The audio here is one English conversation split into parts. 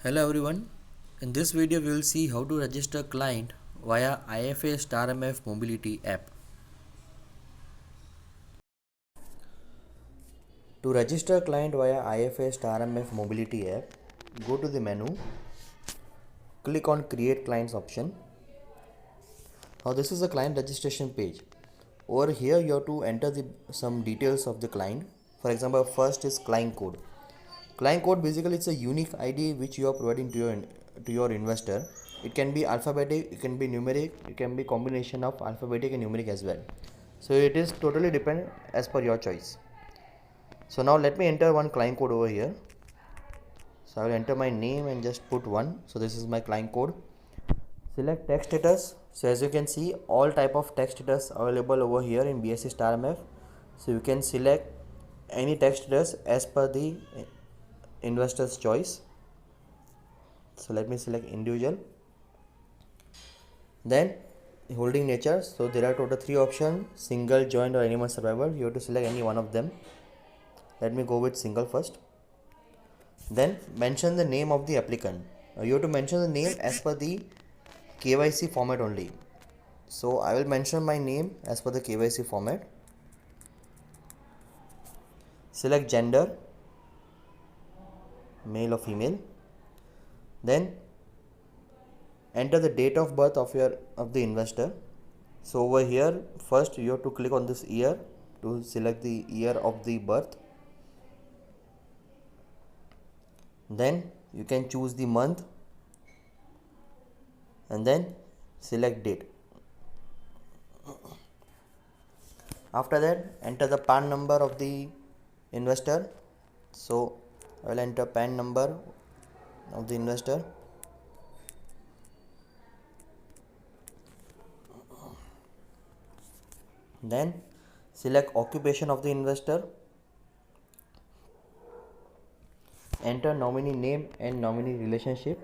Hello everyone. In this video we will see how to register client via IFA Star MF Mobility app. To register client via IFA Star MF Mobility app, go to the menu, click on Create Clients option. Now this is the client registration page. Over here you have to enter some details of the client. For example, first is client code. Client code basically it's a unique ID which you are providing to your investor. It can be alphabetic, it can be numeric, it can be combination of alphabetic and numeric as well. So it is totally dependent as per your choice. So now let me enter one client code over here. So I will enter my name and just put 1. So this is my client code. Select text status. So as you can see, all type of text status available over here in BSc Star MF. So you can select any text status as per the investor's choice. So let me select individual. Then holding nature. So there are total 3 options: single, joint or animal survival. You have to select any one of them. Let me go with single first. Then mention the name of the applicant. You have to mention the name as per the KYC format only. So I will mention my name as per the KYC format. Select gender, male or female. Then enter the date of birth of the investor. So over here first you have to click on this year to select the year of the birth. Then you can choose the month and then select date. After that enter the PAN number of the investor. So I will enter PAN number of the investor. Then select occupation of the investor. Enter nominee name and nominee relationship.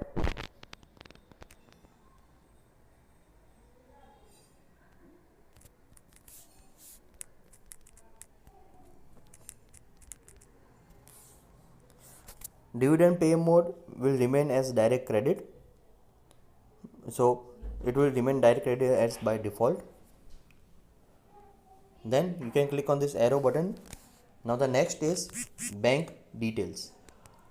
Dividend pay mode will remain as direct credit. So it will remain direct credit as by default. Then you can click on this arrow button. Now the next is bank details.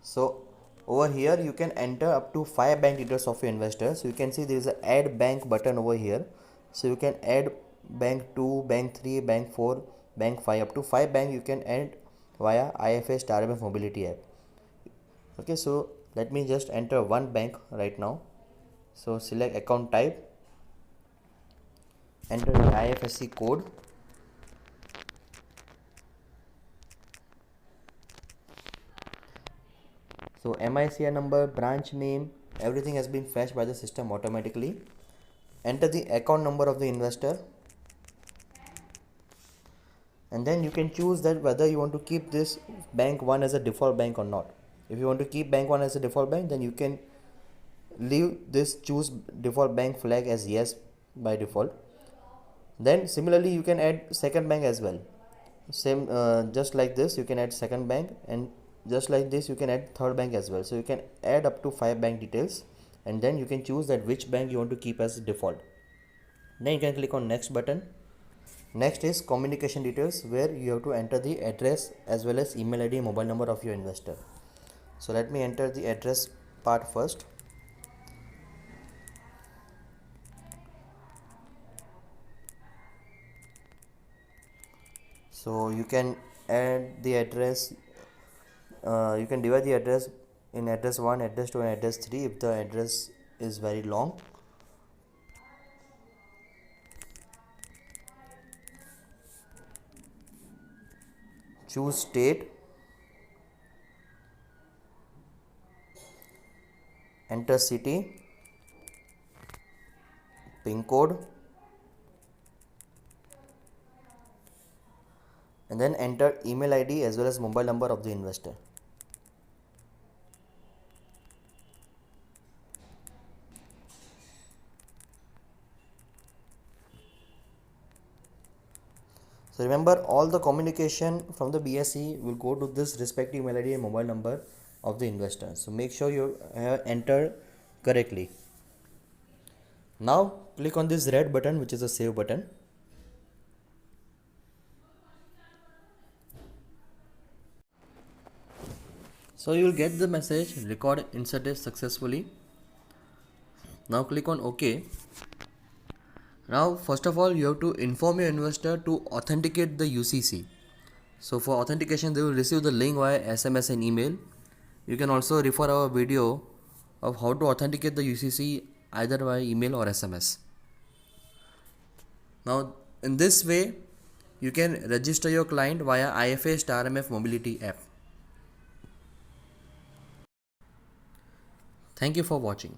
So over here you can enter up to 5 bank details of your investor. So you can see there is a add bank button over here. So you can add bank 2, bank 3, bank 4, bank 5, up to 5 bank you can add via IFA Star MF Mobility app. Okay, so let me just enter one bank right now. So select account type, enter the IFSC code. So MICI number, branch name, everything has been fetched by the system automatically. Enter the account number of the investor. And then you can choose that whether you want to keep this bank 1 as a default bank or not. If you want to keep bank 1 as a default bank, then you can leave this choose default bank flag as yes by default. Then similarly you can add second bank as well. Same just like this you can add second bank, and just like this you can add third bank as well. So you can add up to 5 bank details, and then you can choose that which bank you want to keep as default. Then you can click on next button. Next is communication details, where you have to enter the address as well as email ID and mobile number of your investor. So let me enter the address part first. So you can add the address, you can divide the address in address 1, address 2 and address 3 if the address is very long. Choose state, enter city, pin code, and then enter email ID as well as mobile number of the investor. So remember, all the communication from the BSc will go to this respective email ID and mobile number, of the investor. So make sure you enter correctly. Now click on this red button, which is the save button. So you will get the message record inserted successfully. Now click on OK. Now first of all you have to inform your investor to authenticate the UCC. So for authentication they will receive the link via SMS and email. You can also refer our video of how to authenticate the UCC either via email or SMS. Now in this way you can register your client via IFA*MF mobility app. Thank you for watching.